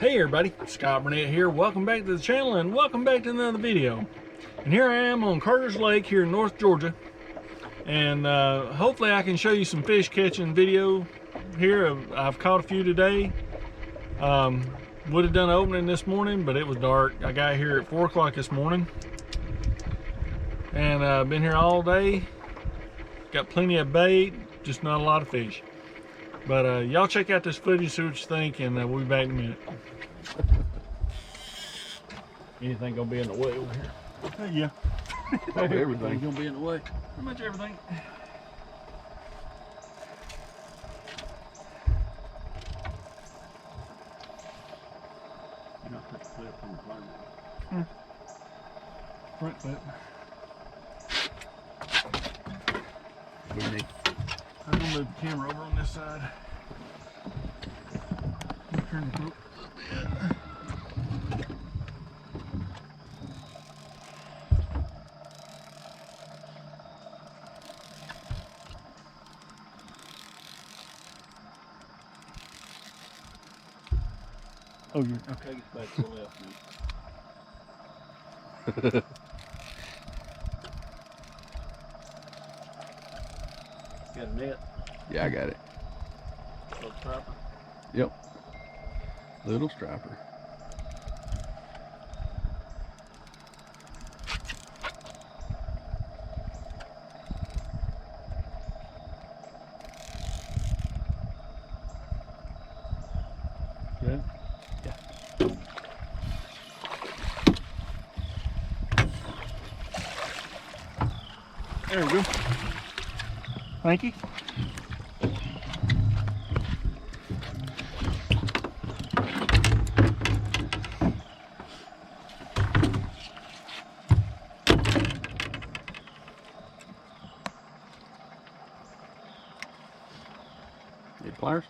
Hey everybody, ScottBurnette here. Welcome back to the channel and welcome back to another video. And here I am on CartersLake here in North Georgia. And hopefully I can show you some fish catching video here. I've caught a few today. Would have done an opening this morning, but it was dark. I got here at 4 o'clock this morning. And I've been here all day. Got plenty of bait, just not a lot of fish. But y'all check out this footage, see what you think, and we'll be back in a minute. Anything gonna be in the way over here? Yeah. Everything's gonna be in the way. Pretty much everything. You don't put the clip on the front clip. I'm gonna move the camera over on this side. Turn the rope a little bit. Oh, you're okay. Get back to the left now. Got a net? Yeah, I got it. Little striper? Yep. Little striper. Good? Yeah. There we go. Thank you. Need pliers?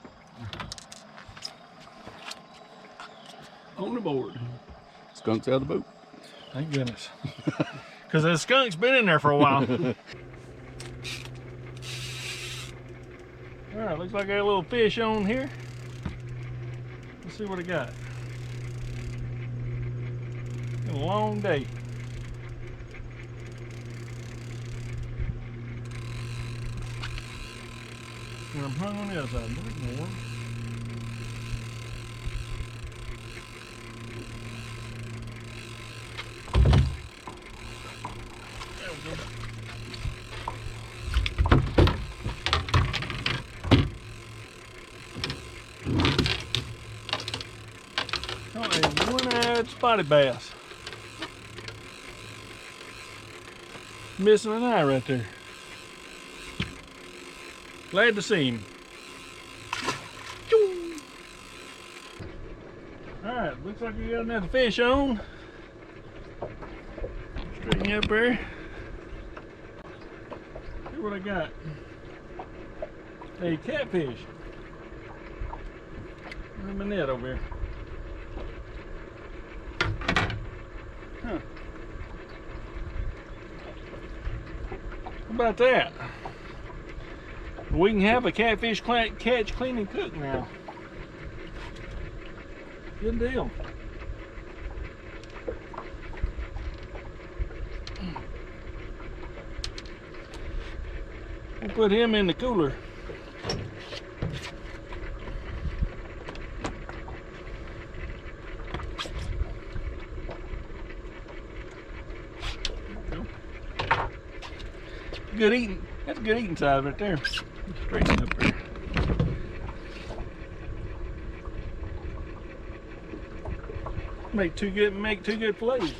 On the board. Skunk's out of the boat. Thank goodness. Because the skunk's been in there for a while. Alright, looks like I got a little fish on here. Let's see what I got. Been a long day. And I'm hung on the other side. There's more. There we go. Oh, a one-eyed spotted bass. Missing an eye right there. Glad to see him. Alright, looks like we got another fish on. Straighten you up there. See what I got. A catfish. Where's my net over here? Huh. How about that? We can have a catfish catch, clean, and cook now. Good deal. We'll put him in the cooler. Good eating. That's a good eating size right there. Straighten up there. Make two good fillets.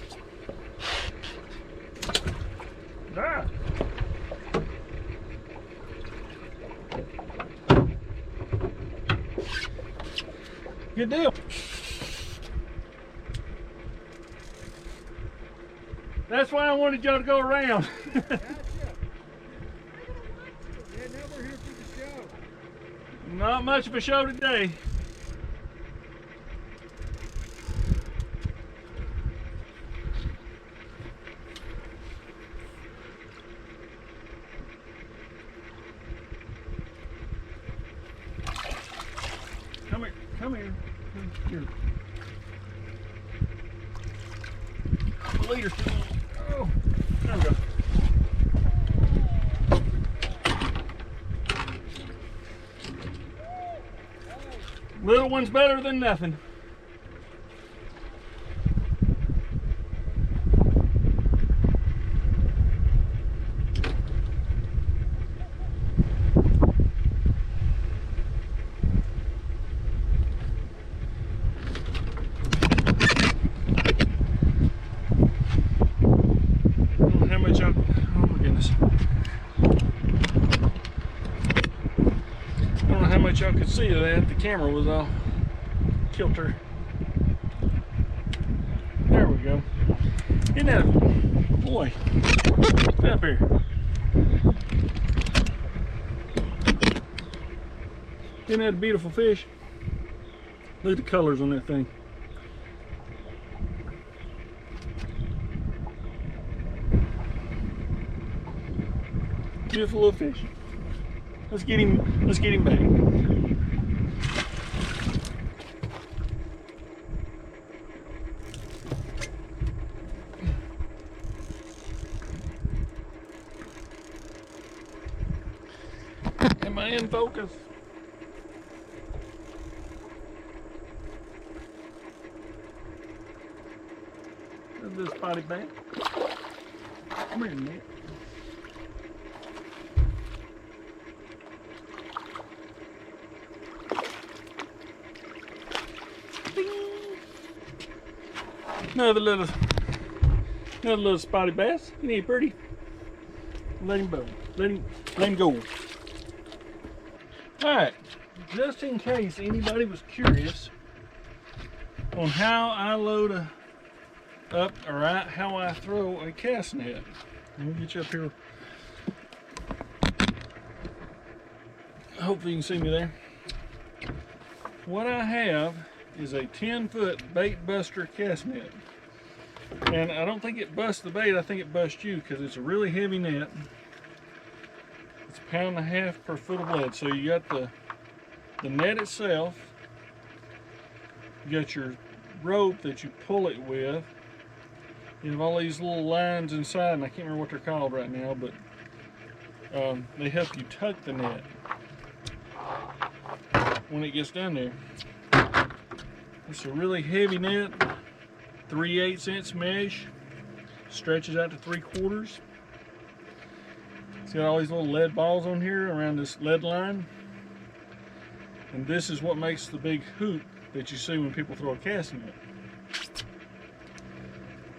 Ah. Good deal. That's why I wanted y'all to go around. Not much of a show today. Come here. Here. leader's too long. Oh, there we go. Little one's better than nothing. Y'all could see that the camera was all kilter. There we go. Isn't that a boy? Up here. Isn't that a beautiful fish? Look at the colors on that thing. Beautiful little fish. Let's get him back. Am I in focus? There's this SpottedBass. Come here, Nick. Another little SpottedBass. Isn't he pretty? Let him go. Let him go. Alright, just in case anybody was curious on how I load up or how I throw a cast net. Let me get you up here. Hopefully you can see me there. What I have is a 10-foot bait buster cast net. And I don't think it busts the bait, I think it busts you because it's a really heavy net. It's 1.5 pounds per foot of lead. So you got the net itself, you got your rope that you pull it with, you have all these little lines inside, and I can't remember what they're called right now, but they help you tuck the net when it gets down there. It's a really heavy net, 3/8 inch mesh, stretches out to 3/4. It's got all these little lead balls on here around this lead line. And this is what makes the big hoop that you see when people throw a cast net.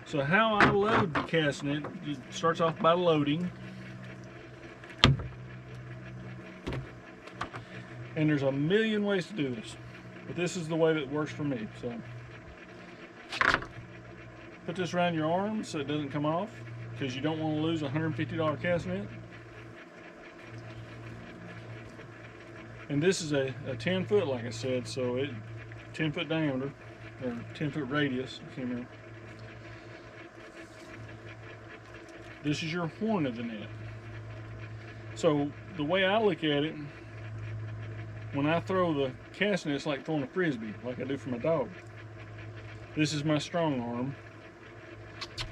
So how I load the cast net, it starts off by loading. And there's a million ways to do this, but this is the way that works for me. So put this around your arm so it doesn't come off, because you don't want to lose a $150 cast net. And this is a 10 foot, like I said, so it 10 foot diameter, or 10 foot radius, I can't remember. This is your horn of the net. So the way I look at it, when I throw the cast net, it's like throwing a frisbee, like I do for my dog. This is my strong arm.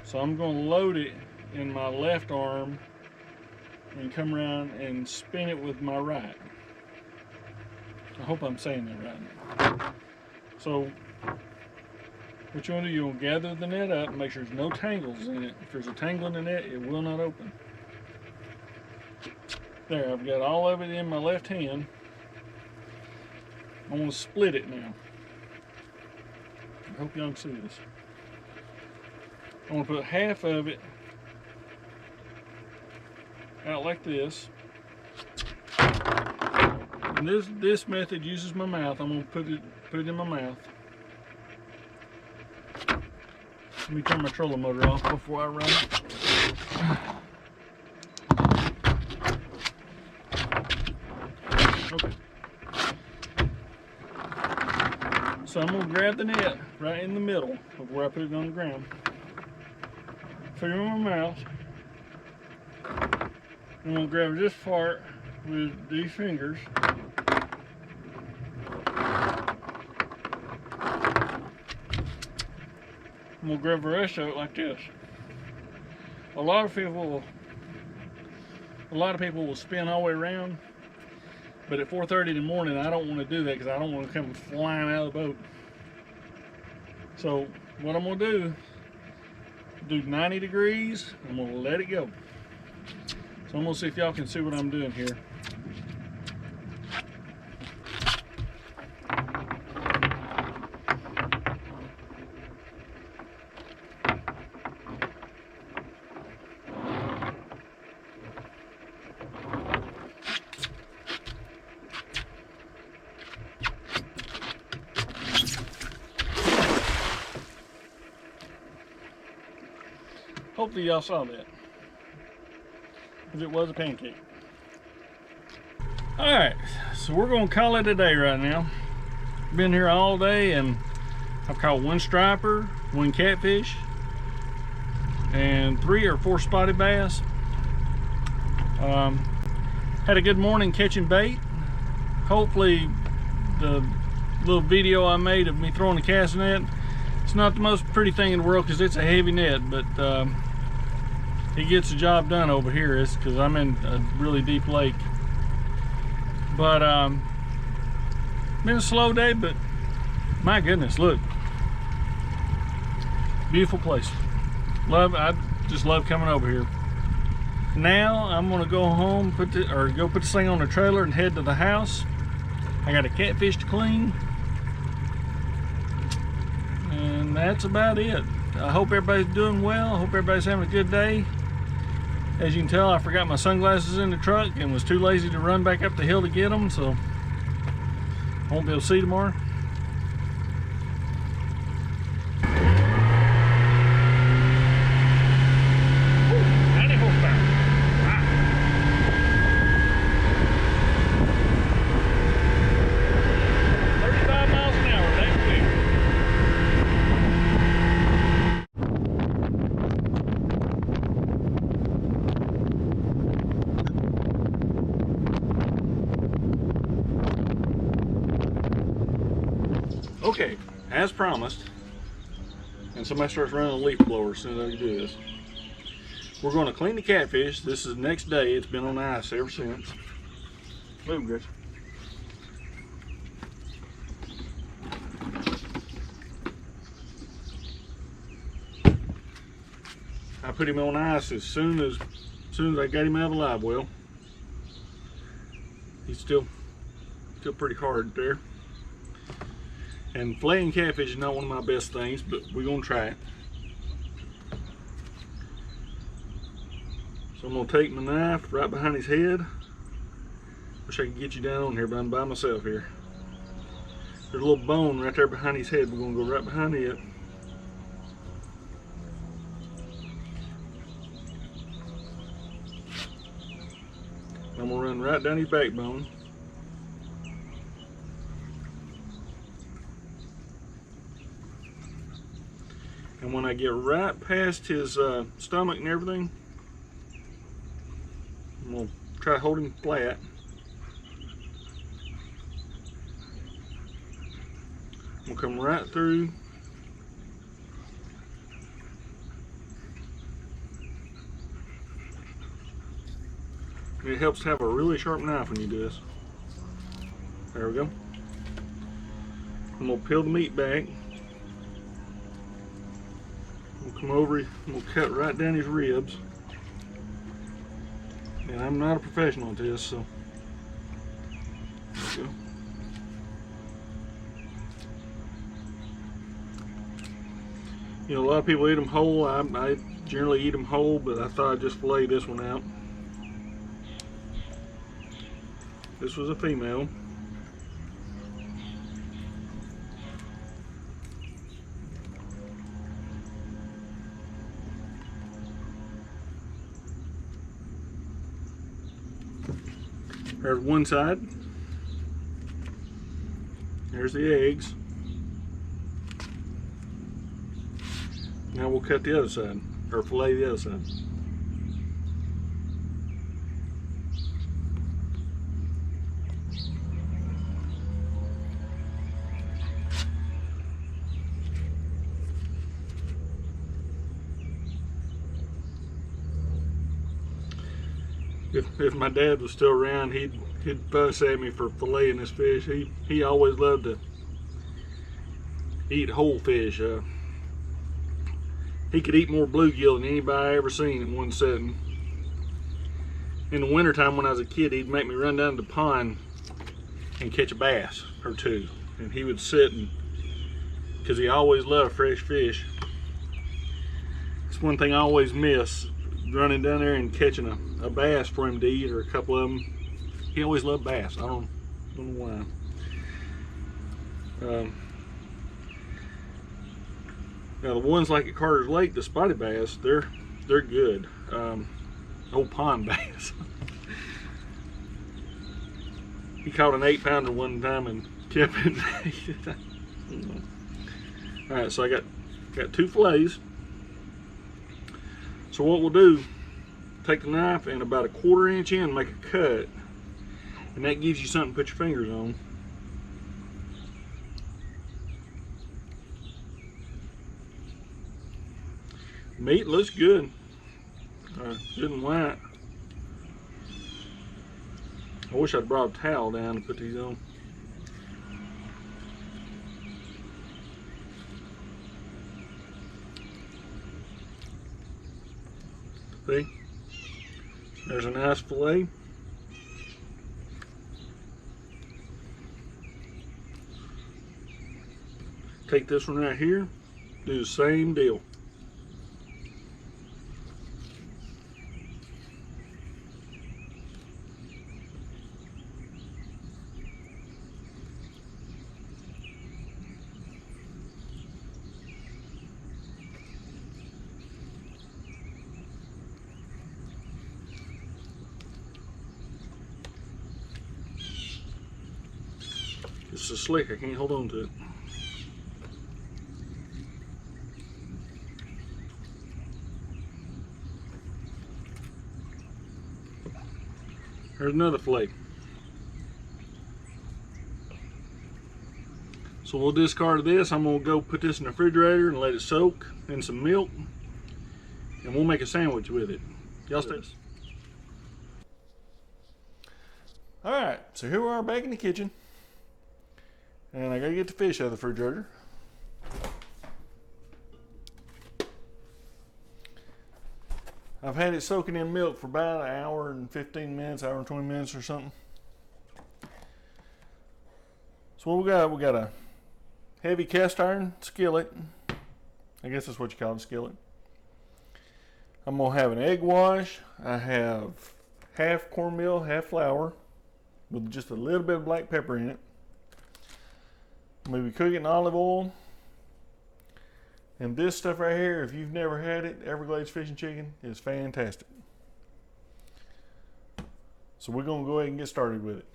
So I'm going to load it in my left arm and come around and spin it with my right. I hope I'm saying that right. So what you want to do, you'll gather the net up and make sure there's no tangles in it. If there's a tangle in the net, it will not open. There, I've got all of it in my left hand. I want to split it now. I hope y'all can see this. I want to put half of it out like this. And this method uses my mouth. I'm going to put it in my mouth. Let me turn my trolling motor off before I run it. Okay. So I'm going to grab the net right in the middle of where I put it on the ground. Put it in my mouth. I'm going to grab this part with these fingers. I'm going to grab the rest of it like this. A lot of people will spin all the way around, but at 4:30 in the morning I don't want to do that because I don't want to come flying out of the boat. So what I'm gonna do 90 degrees, I'm gonna let it go. So I'm gonna see if y'all can see what I'm doing here. Hopefully y'all saw that, because it was a pancake. All right, so we're gonna call it a day right now. Been here all day and I've caught 1 striper, 1 catfish, and 3 or 4 spotted bass. Had a good morning catching bait. Hopefully the little video I made of me throwing the cast net, it's not the most pretty thing in the world because it's a heavy net, but it gets the job done over here. It's because I'm in a really deep lake. But been a slow day, but my goodness, look, beautiful place. I just love coming over here. Now I'm gonna go home, go put this thing on the trailer and head to the house. I got a catfish to clean, and that's about it. I hope everybody's doing well. I hope everybody's having a good day. As you can tell, I forgot my sunglasses in the truck and was too lazy to run back up the hill to get them, so I won't be able to see tomorrow. 90 horsepower. Wow. 35 miles an hour, that quick. Okay, as promised, and somebody starts running a leaf blower as soon as I do this, we're going to clean the catfish. This is the next day. It's been on ice ever since. Move, Gretchen. I put him on ice as soon as I got him out of the live well. He's still pretty hard there. And filleting catfish is not one of my best things, but we're gonna try it. So I'm gonna take my knife right behind his head. Wish I could get you down on here, but I'm by myself here. There's a little bone right there behind his head. We're gonna go right behind it. I'm gonna run right down his backbone. And when I get right past his stomach and everything, I'm gonna try to hold him flat. I'm gonna come right through. And it helps to have a really sharp knife when you do this. There we go. I'm gonna peel the meat back. We'll come over, we'll cut right down his ribs. And I'm not a professional at this, so there we go. You know, a lot of people eat them whole. I generally eat them whole, but I thought I'd just fillet this one out. This was a female. There's one side. There's the eggs. Now we'll cut the other side, or fillet the other side. if my dad was still around, he'd fuss at me for filleting this fish. He always loved to eat whole fish. He could eat more bluegill than anybody I ever seen in one sitting. In the wintertime when I was a kid, he'd make me run down to the pond and catch a bass or two. And he would sit and, because he always loved fresh fish. It's one thing I always miss, running down there and catching a bass for him to eat, or a couple of them. He always loved bass. I don't know why. Now the ones like at Carter's Lake, the spotted bass, they're good. Old pond bass. He caught an 8-pounder one time and kept it. All right, so I got 2 fillets. So what we'll do, take the knife and about a 1/4 inch in, make a cut, and that gives you something to put your fingers on. Meat looks good, good and white. I wish I'd brought a towel down to put these on. See? There's a nice fillet. Take this one right here, do the same deal. It's so slick I can't hold on to it. There's another fillet. So we'll discard this. I'm gonna go put this in the refrigerator and let it soak in some milk, and we'll make a sandwich with it. Y'all stay. All right, so here we are back in the kitchen. And I gotta get the fish out of the refrigerator. I've had it soaking in milk for about an hour and 15 minutes, hour and 20 minutes or something. So what we got a heavy cast iron skillet. I guess that's what you call it, a skillet. I'm gonna have an egg wash. I have half cornmeal, half flour, with just a little bit of black pepper in it. Maybe cook it in olive oil. And this stuff right here, if you've never had it, Everglades fish and chicken, is fantastic. So we're gonna go ahead and get started with it.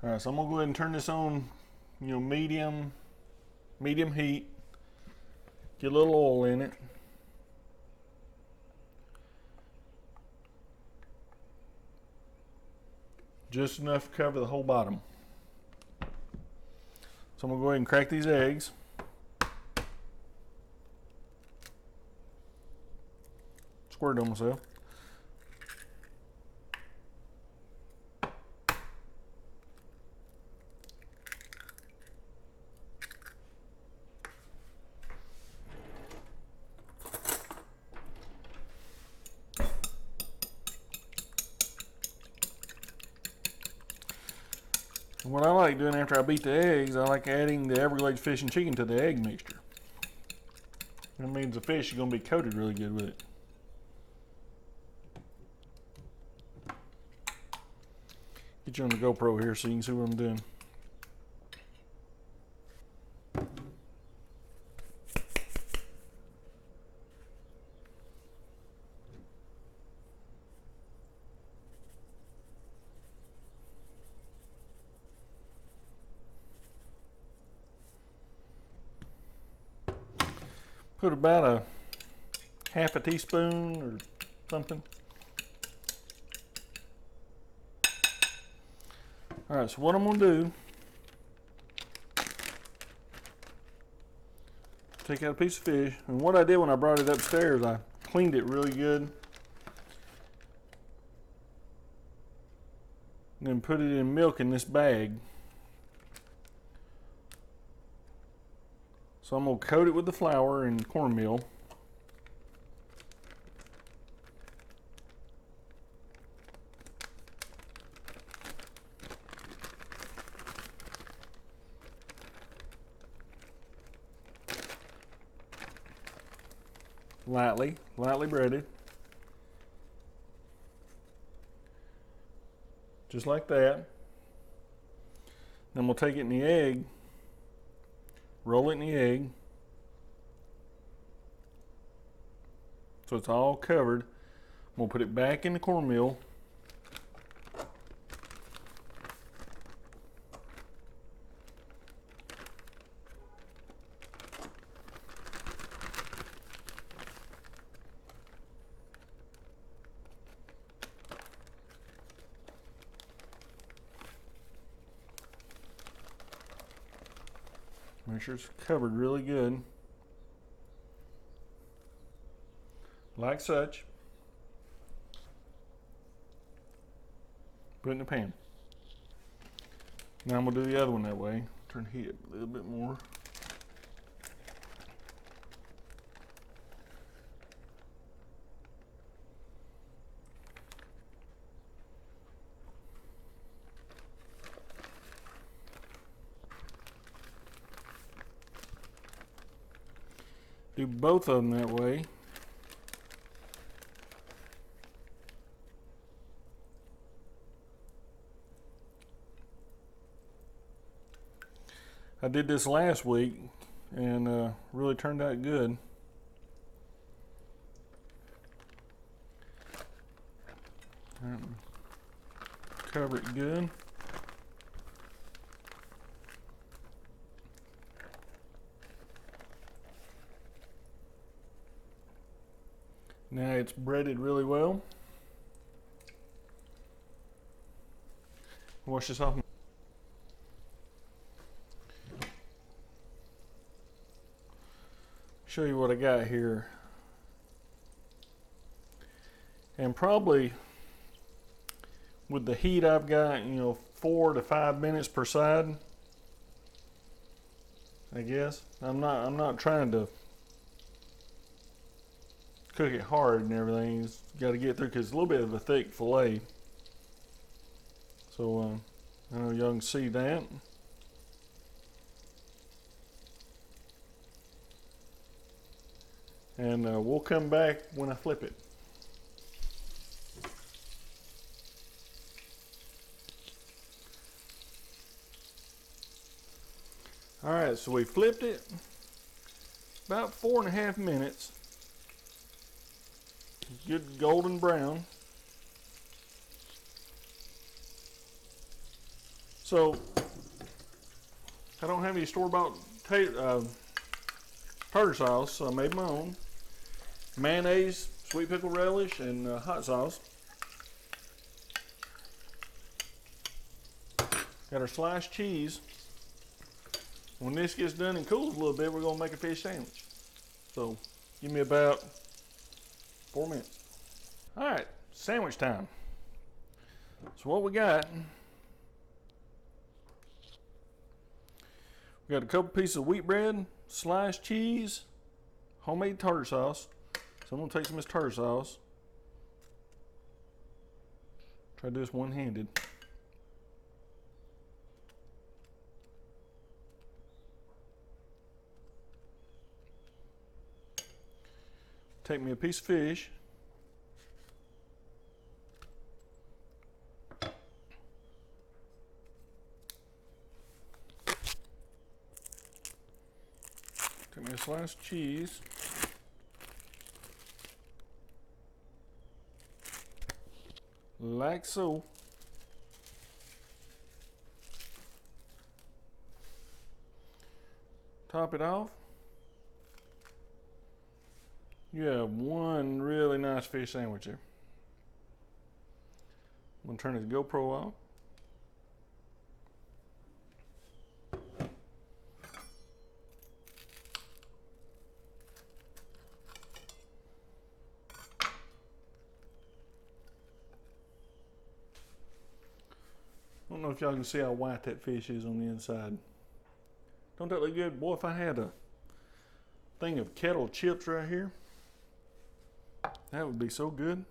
All right, so I'm gonna go ahead and turn this on, medium heat. Get a little oil in it. Just enough to cover the whole bottom. So I'm gonna go ahead and crack these eggs. Squirt on myself. What I like doing after I beat the eggs, I like adding the Everglades fish and chicken to the egg mixture. That means the fish is going to be coated really good with it. Get you on the GoPro here so you can see what I'm doing. Put about a half a teaspoon or something. All right, so what I'm gonna do, take out a piece of fish, and what I did when I brought it upstairs, I cleaned it really good. And then put it in milk in this bag. So I'm gonna coat it with the flour and cornmeal. Lightly breaded. Just like that. Then we'll take it in the egg, roll it in the egg, so it's all covered. We'll put it back in the cornmeal. Make sure it's covered really good. Like such. Put it in the pan. Now I'm going to do the other one that way. Turn the heat up a little bit more. Do both of them that way. I did this last week and really turned out good. Cover it good. Now it's breaded really well. Wash this off. Show you what I got here. And probably with the heat I've got, 4 to 5 minutes per side. I guess. I'm not trying to cook it hard and everything. It's got to get through because it's a little bit of a thick fillet. So I know y'all can see that. And we'll come back when I flip it. All right, so we flipped it about 4.5 minutes. Good golden brown. So I don't have any store-bought tartar sauce, so I made my own. Mayonnaise, sweet pickle relish, and hot sauce. Got our sliced cheese. When this gets done and cools a little bit, we're gonna make a fish sandwich. So give me about 4 minutes. All right, sandwich time. So what we got a couple pieces of wheat bread, sliced cheese, homemade tartar sauce. So I'm gonna take some of this tartar sauce. Try to do this one-handed. Take me a piece of fish. Take me a sliced cheese. Like so. Top it off. You have one really nice fish sandwich here. I'm gonna turn his GoPro off. know if y'all can see how white that fish is on the inside. Don't that look good? Boy, if I had a thing of kettle chips right here, that would be so good.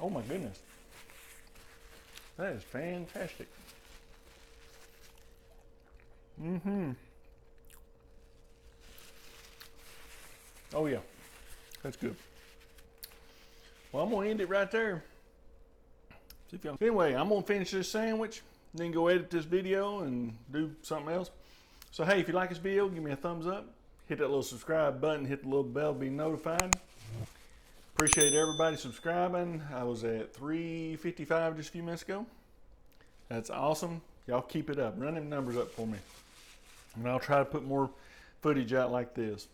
Oh my goodness. That is fantastic. Oh yeah, that's good. Well, I'm gonna end it right there. See if y'all. Anyway, I'm gonna finish this sandwich, then go edit this video and do something else. So hey, if you like this video, give me a thumbs up. Hit that little subscribe button, hit the little bell to be notified. Appreciate everybody subscribing. I was at 355 just a few minutes ago. That's awesome. Y'all keep it up. Run them numbers up for me. And I'll try to put more footage out like this.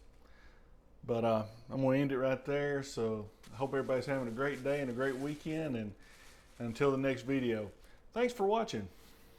But I'm going to end it right there. So I hope everybody's having a great day and a great weekend. And until the next video, thanks for watching.